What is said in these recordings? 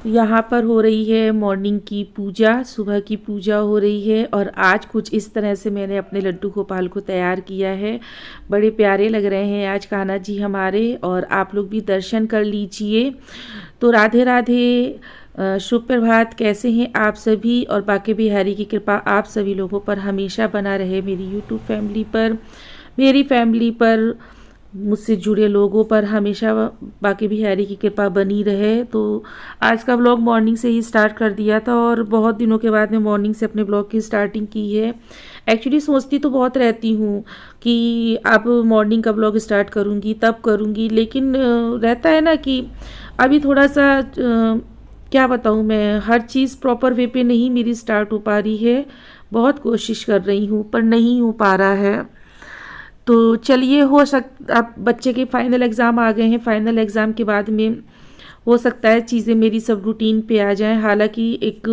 यहाँ पर हो रही है मॉर्निंग की पूजा, सुबह की पूजा हो रही है और आज कुछ इस तरह से मैंने अपने लड्डू गोपाल को तैयार किया है। बड़े प्यारे लग रहे हैं आज कान्हा जी हमारे, और आप लोग भी दर्शन कर लीजिए। तो राधे राधे, शुभ प्रभात। कैसे हैं आप सभी? और बाके बिहारी की कृपा आप सभी लोगों पर हमेशा बना रहे, मेरी यूट्यूब फैमिली पर, मेरी फैमिली पर, मुझसे जुड़े लोगों पर हमेशा बाके बिहारी की कृपा बनी रहे। तो आज का ब्लॉग मॉर्निंग से ही स्टार्ट कर दिया था और बहुत दिनों के बाद मैं मॉर्निंग से अपने ब्लॉग की स्टार्टिंग की है। एक्चुअली सोचती तो बहुत रहती हूँ कि अब मॉर्निंग का ब्लॉग स्टार्ट करूँगी तब करूँगी, लेकिन रहता है ना कि अभी थोड़ा सा क्या बताऊँ मैं, हर चीज़ प्रॉपर वे पे नहीं मेरी स्टार्ट हो पा रही है। बहुत कोशिश कर रही हूँ पर नहीं हो पा रहा है। तो चलिए, अब बच्चे के फाइनल एग्ज़ाम आ गए हैं। फाइनल एग्ज़ाम के बाद में हो सकता है चीज़ें मेरी सब रूटीन पे आ जाएं। हालांकि एक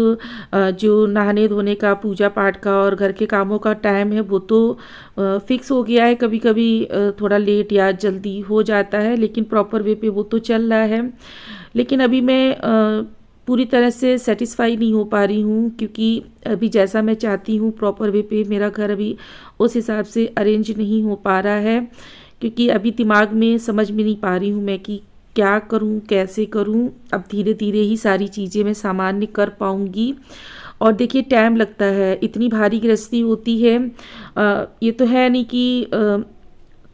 जो नहाने धोने का, पूजा पाठ का और घर के कामों का टाइम है वो तो फिक्स हो गया है। कभी कभी थोड़ा लेट या जल्दी हो जाता है, लेकिन प्रॉपर वे पे वो तो चल रहा है। लेकिन अभी मैं पूरी तरह से सेटिस्फाई नहीं हो पा रही हूँ, क्योंकि अभी जैसा मैं चाहती हूँ प्रॉपर वे पे मेरा घर अभी उस हिसाब से अरेंज नहीं हो पा रहा है। क्योंकि अभी दिमाग में समझ में नहीं पा रही हूँ मैं कि क्या करूँ, कैसे करूँ। अब धीरे धीरे ही सारी चीज़ें मैं सामान्य कर पाऊँगी। और देखिए, टाइम लगता है, इतनी भारी गृहस्थी होती है। ये तो है नहीं कि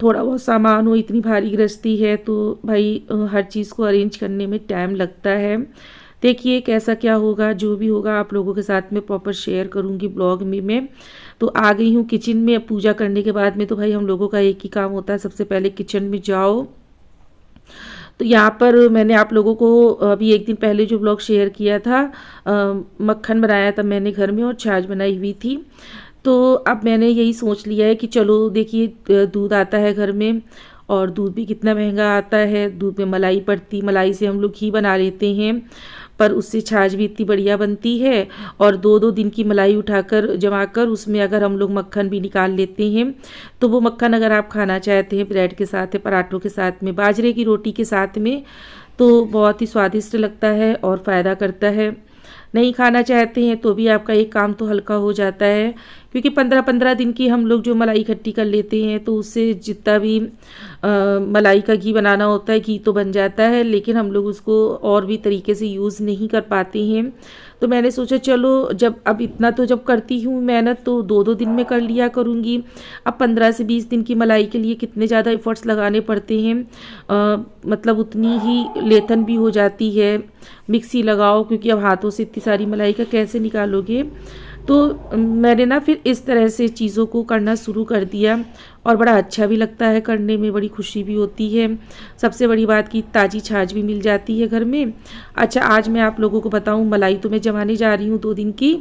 थोड़ा बहुत सामान हो, इतनी भारी गृहस्थी है तो भाई हर चीज़ को अरेंज करने में टाइम लगता है। देखिए कैसा क्या होगा, जो भी होगा आप लोगों के साथ में प्रॉपर शेयर करूंगी ब्लॉग में मैं। तो आ गई हूँ किचन में। अब पूजा करने के बाद में तो भाई हम लोगों का एक ही काम होता है, सबसे पहले किचन में जाओ। तो यहाँ पर मैंने आप लोगों को अभी एक दिन पहले जो ब्लॉग शेयर किया था, मक्खन बनाया था मैंने घर में और छाछ बनाई हुई थी। तो अब मैंने यही सोच लिया है कि चलो देखिए, दूध आता है घर में और दूध भी कितना महंगा आता है। दूध में मलाई पड़ती, मलाई से हम लोग घी बना लेते हैं, पर उससे छाछ भी इतनी बढ़िया बनती है। और 2-2 दिन की मलाई उठाकर जमा कर उसमें अगर हम लोग मक्खन भी निकाल लेते हैं, तो वो मक्खन अगर आप खाना चाहते हैं ब्रेड के साथ, पराठों के साथ में, बाजरे की रोटी के साथ में, तो बहुत ही स्वादिष्ट लगता है और फ़ायदा करता है। नहीं खाना चाहते हैं तो भी आपका एक काम तो हल्का हो जाता है, क्योंकि 15-15 दिन की हम लोग जो मलाई इकट्ठी कर लेते हैं तो उससे जितना भी मलाई का घी बनाना होता है, घी तो बन जाता है, लेकिन हम लोग उसको और भी तरीके से यूज़ नहीं कर पाते हैं। तो मैंने सोचा चलो, जब अब इतना तो जब करती हूँ मेहनत तो 2-2 दिन में कर लिया करूँगी। अब 15 से 20 दिन की मलाई के लिए कितने ज़्यादा एफर्ट्स लगाने पड़ते हैं। मतलब उतनी ही लेथन भी हो जाती है। मिक्सी लगाओ, क्योंकि अब हाथों से इतनी सारी मलाई का कैसे निकालोगे। तो मैंने ना फिर इस तरह से चीज़ों को करना शुरू कर दिया और बड़ा अच्छा भी लगता है करने में, बड़ी खुशी भी होती है। सबसे बड़ी बात की ताज़ी छाछ भी मिल जाती है घर में। अच्छा, आज मैं आप लोगों को बताऊं, मलाई तो मैं जमाने जा रही हूँ 2 दिन की,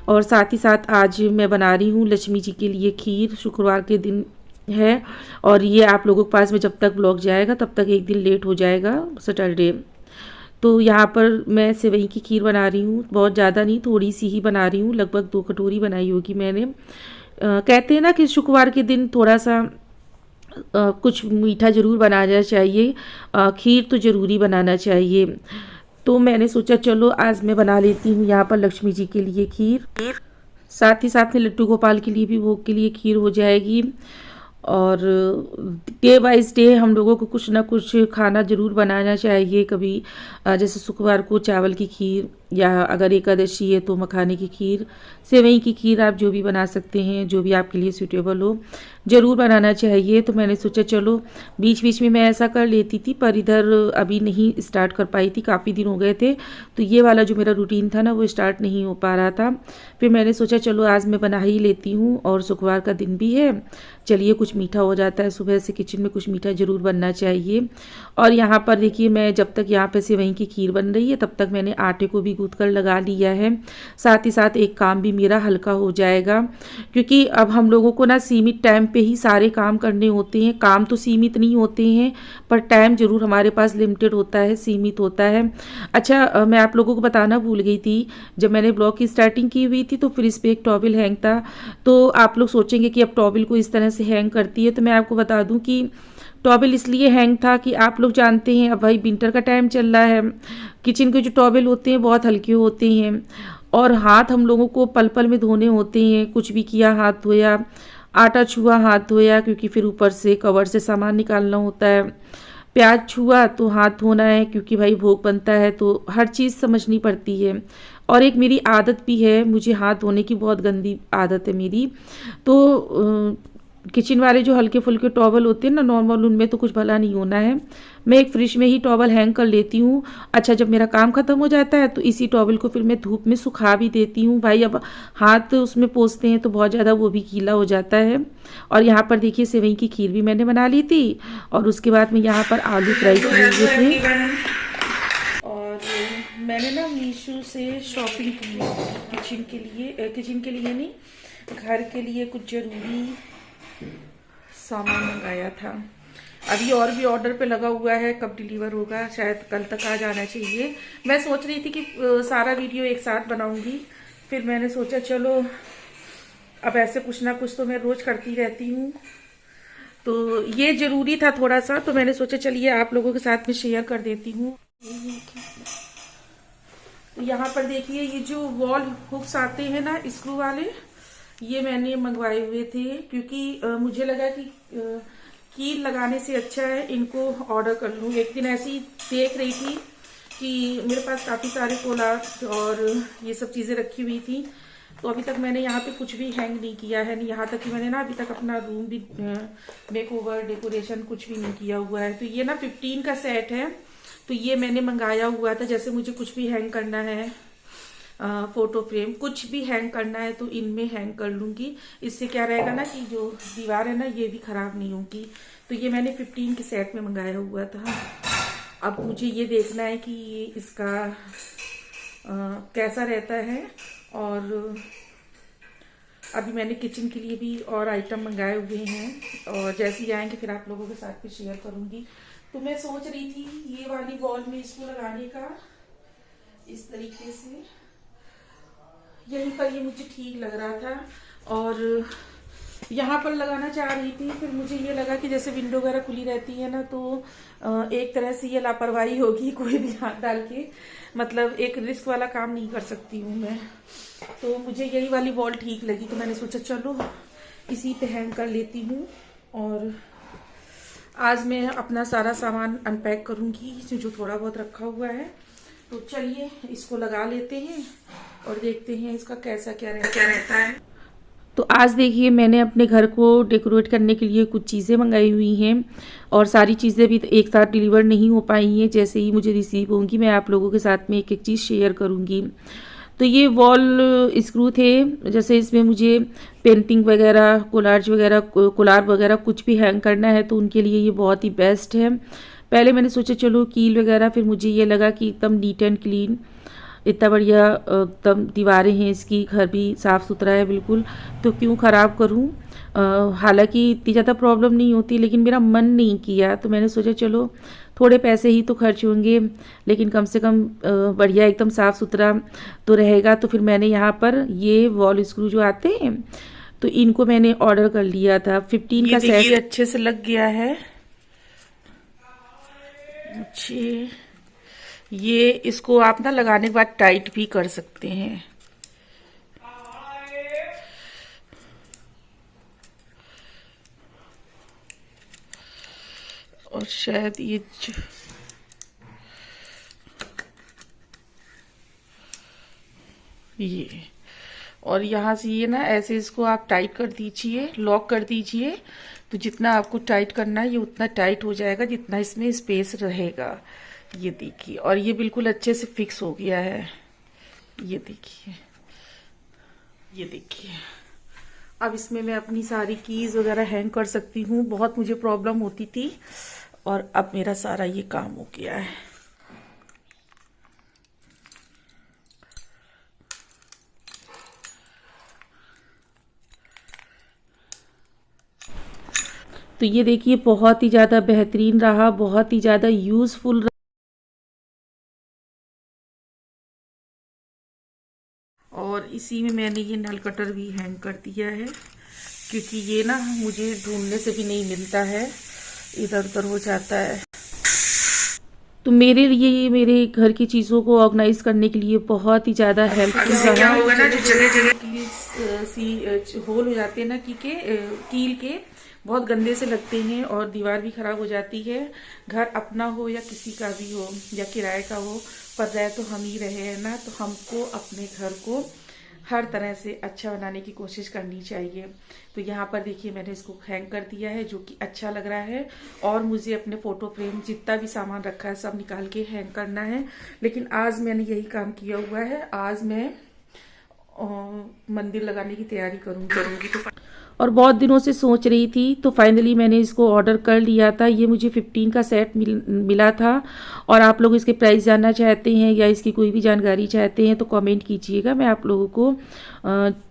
और साथ ही साथ आज मैं बना रही हूँ लक्ष्मी जी के लिए खीर। शुक्रवार के दिन है और ये आप लोगों के पास में जब तक ब्लॉग जाएगा तब तक एक दिन लेट हो जाएगा, सैटरडे। तो यहाँ पर मैं सेवई की खीर बना रही हूँ, बहुत ज़्यादा नहीं, थोड़ी सी ही बना रही हूँ, लगभग 2 कटोरी बनाई होगी मैंने। कहते हैं ना कि शुक्रवार के दिन थोड़ा सा कुछ मीठा ज़रूर बनाना चाहिए, खीर तो ज़रूरी बनाना चाहिए। तो मैंने सोचा चलो आज मैं बना लेती हूँ यहाँ पर लक्ष्मी जी के लिए खीर, साथ ही साथ में लड्डू गोपाल के लिए भी, भोग के लिए खीर हो जाएगी। और डे वाइज डे हम लोगों को कुछ ना कुछ खाना ज़रूर बनाना चाहिए। कभी जैसे शुक्रवार को चावल की खीर, या अगर एकादशी है तो मखाने की खीर, सेवई की खीर, आप जो भी बना सकते हैं, जो भी आपके लिए सूटेबल हो ज़रूर बनाना चाहिए। तो मैंने सोचा चलो, बीच बीच में मैं ऐसा कर लेती थी पर इधर अभी नहीं स्टार्ट कर पाई थी, काफ़ी दिन हो गए थे, तो ये वाला जो मेरा रूटीन था ना वो स्टार्ट नहीं हो पा रहा था। फिर मैंने सोचा चलो आज मैं बना ही लेती हूँ, और शुक्रवार का दिन भी है, चलिए कुछ मीठा हो जाता है। सुबह से किचन में कुछ मीठा ज़रूर बनना चाहिए। और यहाँ पर देखिए, मैं जब तक यहाँ पे सेवई की खीर बन रही है तब तक मैंने आटे को भी गूँथ कर लगा लिया है। साथ ही साथ एक काम भी मेरा हल्का हो जाएगा, क्योंकि अब हम लोगों को ना सीमित टाइम पे ही सारे काम करने होते हैं। काम तो सीमित नहीं होते हैं पर टाइम ज़रूर हमारे पास लिमिटेड होता है, सीमित होता है। अच्छा, मैं आप लोगों को बताना भूल गई थी, जब मैंने ब्लॉग की स्टार्टिंग की हुई थी तो फिर इस पर एक टॉवल हैंग था। तो आप लोग सोचेंगे कि अब टॉवल को इस तरह से हैंग करती है, तो मैं आपको बता दूं कि टॉवल इसलिए हैंग था कि आप लोग जानते हैं अब भाई विंटर का टाइम चल रहा है, किचन के जो टॉवल होते हैं बहुत हल्के होते हैं और हाथ हम लोगों को पल पल में धोने होते हैं। कुछ भी किया हाथ धोया, आटा छुआ हाथ धोया, क्योंकि फिर ऊपर से कवर से सामान निकालना होता है। प्याज छुआ तो हाथ धोना है, क्योंकि भाई भोग बनता है, तो हर चीज़ समझनी पड़ती है। और एक मेरी आदत भी है, मुझे हाथ धोने की बहुत गंदी आदत है मेरी। तो किचन वाले जो हल्के फुल्के टॉवल होते हैं ना नॉर्मल, उनमें तो कुछ भला नहीं होना है। मैं एक फ्रिज में ही टॉवल हैंग कर लेती हूँ। अच्छा, जब मेरा काम ख़त्म हो जाता है तो इसी टॉवल को फिर मैं धूप में सुखा भी देती हूँ। भाई अब हाथ उसमें पोंछते हैं तो बहुत ज़्यादा वो भी गीला हो जाता है। और यहाँ पर देखिए सेवई की खीर भी मैंने बना ली थी और उसके बाद में यहाँ पर आलू फ्राई किए हुए थे। और मैंने ना मीशो से शॉपिंग की है किचन के लिए नहीं, घर के लिए कुछ ज़रूरी सामान मंगाया था। अभी और भी ऑर्डर पे लगा हुआ है, कब डिलीवर होगा, शायद कल तक आ जाना चाहिए। मैं सोच रही थी कि सारा वीडियो एक साथ बनाऊंगी, फिर मैंने सोचा चलो अब ऐसे कुछ ना कुछ तो मैं रोज करती रहती हूँ, तो ये ज़रूरी था थोड़ा सा, तो मैंने सोचा चलिए आप लोगों के साथ में शेयर कर देती हूँ। तो यहाँ पर देखिए ये जो वॉल हुक्स आते हैं ना स्क्रू वाले, ये मैंने मंगवाए हुए थे, क्योंकि मुझे लगा कि कील लगाने से अच्छा है इनको ऑर्डर कर लूँ। एक दिन ऐसी देख रही थी कि मेरे पास काफ़ी सारे कोलाज और ये सब चीज़ें रखी हुई थी, तो अभी तक मैंने यहाँ पे कुछ भी हैंग नहीं किया है, नहीं यहाँ तक कि मैंने ना अभी तक अपना रूम भी मेकओवर डेकोरेशन कुछ भी नहीं किया हुआ है। तो ये ना 15 का सेट है, तो ये मैंने मंगाया हुआ था। जैसे मुझे कुछ भी हैंग करना है, फोटो फ्रेम कुछ भी हैंग करना है तो इनमें हैंग कर लूँगी। इससे क्या रहेगा ना कि जो दीवार है ना ये भी ख़राब नहीं होगी। तो ये मैंने 15 के सेट में मंगाया हुआ था। अब मुझे ये देखना है कि ये इसका कैसा रहता है। और अभी मैंने किचन के लिए भी और आइटम मंगाए हुए हैं, और जैसे ही आएंगे फिर आप लोगों के साथ भी शेयर करूँगी। तो मैं सोच रही थी ये वाली वॉल में इसको लगाने का, इस तरीके से यहीं पर ये मुझे ठीक लग रहा था, और यहाँ पर लगाना चाह रही थी। फिर मुझे ये लगा कि जैसे विंडो वगैरह खुली रहती है ना, तो एक तरह से ये लापरवाही होगी, कोई भी हाथ डाल के, मतलब एक रिस्क वाला काम नहीं कर सकती हूँ मैं। तो मुझे यही वाली वॉल ठीक लगी, तो मैंने सोचा चलो इसी पे हैंग कर लेती हूँ। और आज मैं अपना सारा सामान अनपैक करूँगी जो थोड़ा बहुत रखा हुआ है। तो चलिए इसको लगा लेते हैं और देखते हैं इसका कैसा क्या रहता है। तो आज देखिए मैंने अपने घर को डेकोरेट करने के लिए कुछ चीज़ें मंगाई हुई हैं, और सारी चीज़ें भी एक साथ डिलीवर नहीं हो पाई हैं। जैसे ही मुझे रिसीव होंगी मैं आप लोगों के साथ में एक एक चीज़ शेयर करूँगी। तो ये वॉल स्क्रू थे, जैसे इसमें मुझे पेंटिंग वगैरह, कोलार वगैरह कुछ भी हैंग करना है तो उनके लिए ये बहुत ही बेस्ट है। पहले मैंने सोचा चलो कील वगैरह, फिर मुझे ये लगा कि एकदम नीट एंड क्लीन, इतना बढ़िया एकदम दीवारें हैं इसकी, घर भी साफ़ सुथरा है बिल्कुल, तो क्यों ख़राब करूं। हालांकि इतनी ज़्यादा प्रॉब्लम नहीं होती, लेकिन मेरा मन नहीं किया, तो मैंने सोचा चलो थोड़े पैसे ही तो खर्च होंगे, लेकिन कम से कम बढ़िया एकदम साफ़ सुथरा तो रहेगा। तो फिर मैंने यहाँ पर ये वॉल स्क्रू जो आते हैं तो इनको मैंने ऑर्डर कर लिया था। 15 का सेट अच्छे से लग गया है मुझे। ये इसको आप ना लगाने के बाद टाइट भी कर सकते हैं। और शायद ये और यहाँ से ये ना ऐसे इसको आप टाइट कर दीजिए, लॉक कर दीजिए, तो जितना आपको टाइट करना है ये उतना टाइट हो जाएगा जितना इसमें स्पेस रहेगा। ये देखिए, और ये बिल्कुल अच्छे से फिक्स हो गया है। ये देखिए, ये देखिए, अब इसमें मैं अपनी सारी कीज वगैरह हैंग कर सकती हूँ। बहुत मुझे प्रॉब्लम होती थी और अब मेरा सारा ये काम हो गया है। तो ये देखिए बहुत ही ज़्यादा बेहतरीन रहा, बहुत ही ज़्यादा यूज़फुल रहा। और इसी में मैंने ये नल कटर भी हैंग कर दिया है, क्योंकि ये ना मुझे ढूंढने से भी नहीं मिलता है। इधर उधर हो जाता है। तो मेरे लिए ये मेरे घर की चीज़ों को ऑर्गेनाइज करने के लिए बहुत ही ज़्यादा हेल्पफुल रहा। क्या होगा ना, जो जगह जगह सी होल हो जाते हैं ना कील के बहुत गंदे से लगते हैं और दीवार भी खराब हो जाती है। घर अपना हो या किसी का भी हो या किराए का हो, पर रह तो हम ही रहे हैं ना, तो हमको अपने घर को हर तरह से अच्छा बनाने की कोशिश करनी चाहिए। तो यहाँ पर देखिए मैंने इसको हैंग कर दिया है, जो कि अच्छा लग रहा है। और मुझे अपने फ़ोटो फ्रेम जितना भी सामान रखा है सब निकाल के हैंग करना है। लेकिन आज मैंने यही काम किया हुआ है। आज मैं मंदिर लगाने की तैयारी करूँगी। तो और बहुत दिनों से सोच रही थी, तो फाइनली मैंने इसको ऑर्डर कर लिया था। ये मुझे 15 का सेट मिला था। और आप लोग इसके प्राइस जानना चाहते हैं या इसकी कोई भी जानकारी चाहते हैं तो कमेंट कीजिएगा, मैं आप लोगों को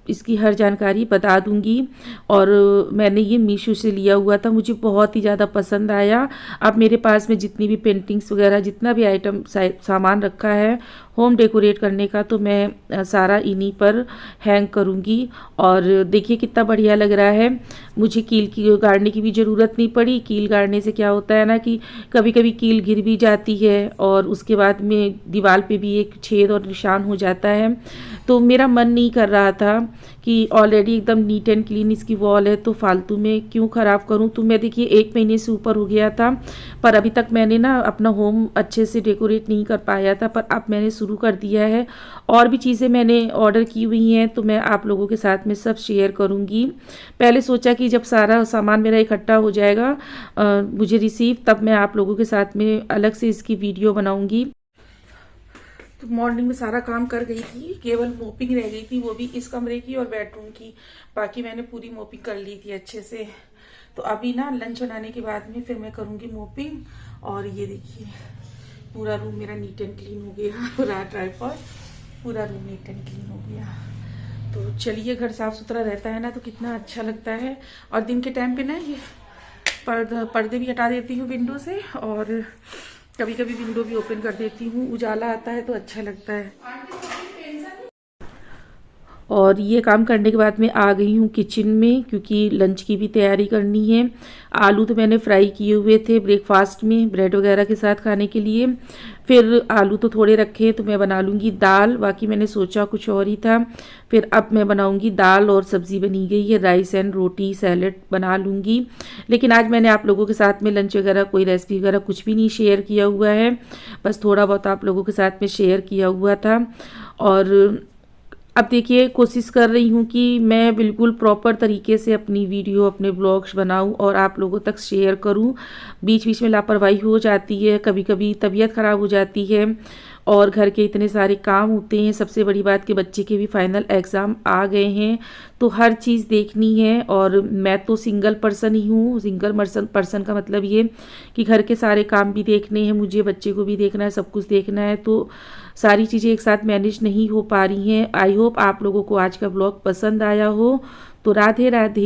इसकी हर जानकारी बता दूंगी। और मैंने ये मीशो से लिया हुआ था, मुझे बहुत ही ज़्यादा पसंद आया। अब मेरे पास में जितनी भी पेंटिंग्स वगैरह जितना भी आइटम सामान रखा है होम डेकोरेट करने का, तो मैं सारा इन्हीं पर हैंग करूँगी। और देखिए कितना बढ़िया लग रहा है। मुझे कील की गाड़ने की भी ज़रूरत नहीं पड़ी। कील गाड़ने से क्या होता है ना कि कभी कभी कील गिर भी जाती है और उसके बाद में दीवार पे भी एक छेद और निशान हो जाता है। तो मेरा मन नहीं कर रहा था कि ऑलरेडी एकदम नीट एंड क्लीन इसकी वॉल है, तो फालतू में क्यों ख़राब करूं। तो मैं देखिए 1 महीने से ऊपर हो गया था, पर अभी तक मैंने ना अपना होम अच्छे से डेकोरेट नहीं कर पाया था, पर अब मैंने शुरू कर दिया है। और भी चीज़ें मैंने ऑर्डर की हुई हैं, तो मैं आप लोगों के साथ में सब शेयर करूँगी। पहले सोचा कि जब सारा सामान मेरा इकट्ठा हो जाएगा मुझे रिसीव, तब मैं आप लोगों के साथ में अलग से इसकी वीडियो बनाऊँगी। तो मॉर्निंग में सारा काम कर गई थी, केवल मोपिंग रह गई थी, वो भी इस कमरे की और बेडरूम की। बाकी मैंने पूरी मोपिंग कर ली थी अच्छे से। तो अभी ना लंच बनाने के बाद में फिर मैं करूँगी मोपिंग। और ये देखिए पूरा रूम मेरा नीट एंड क्लीन हो गया। पूरा ट्राइपॉड, पूरा रूम नीट एंड क्लीन हो गया। तो चलिए, घर साफ सुथरा रहता है ना तो कितना अच्छा लगता है। और दिन के टाइम पे ना ये पर्दे भी हटा देती हूँ विंडो से, और कभी कभी विंडो भी ओपन कर देती हूँ, उजाला आता है तो अच्छा लगता है। और ये काम करने के बाद मैं आ गई हूँ किचन में, क्योंकि लंच की भी तैयारी करनी है। आलू तो मैंने फ्राई किए हुए थे ब्रेकफास्ट में ब्रेड वगैरह के साथ खाने के लिए। फिर आलू तो थोड़े रखे तो मैं बना लूँगी दाल, बाकी मैंने सोचा कुछ और ही था। फिर अब मैं बनाऊँगी दाल, और सब्ज़ी बनी गई है, राइस एंड रोटी सैलेड बना लूँगी। लेकिन आज मैंने आप लोगों के साथ में लंच वगैरह कोई रेसिपी वगैरह कुछ भी नहीं शेयर किया हुआ है, बस थोड़ा बहुत आप लोगों के साथ में शेयर किया हुआ था। और अब देखिए कोशिश कर रही हूँ कि मैं बिल्कुल प्रॉपर तरीके से अपनी वीडियो अपने ब्लॉग्स बनाऊँ और आप लोगों तक शेयर करूँ। बीच बीच में लापरवाही हो जाती है, कभी कभी तबीयत ख़राब हो जाती है, और घर के इतने सारे काम होते हैं। सबसे बड़ी बात कि बच्चे के भी फाइनल एग्ज़ाम आ गए हैं, तो हर चीज़ देखनी है। और मैं तो सिंगल पर्सन ही हूँ। सिंगल पर्सन का मतलब ये कि घर के सारे काम भी देखने हैं मुझे, बच्चे को भी देखना है, सब कुछ देखना है, तो सारी चीज़ें एक साथ मैनेज नहीं हो पा रही हैं। आई होप आप लोगों को आज का ब्लॉग पसंद आया हो। तो राधे राधे।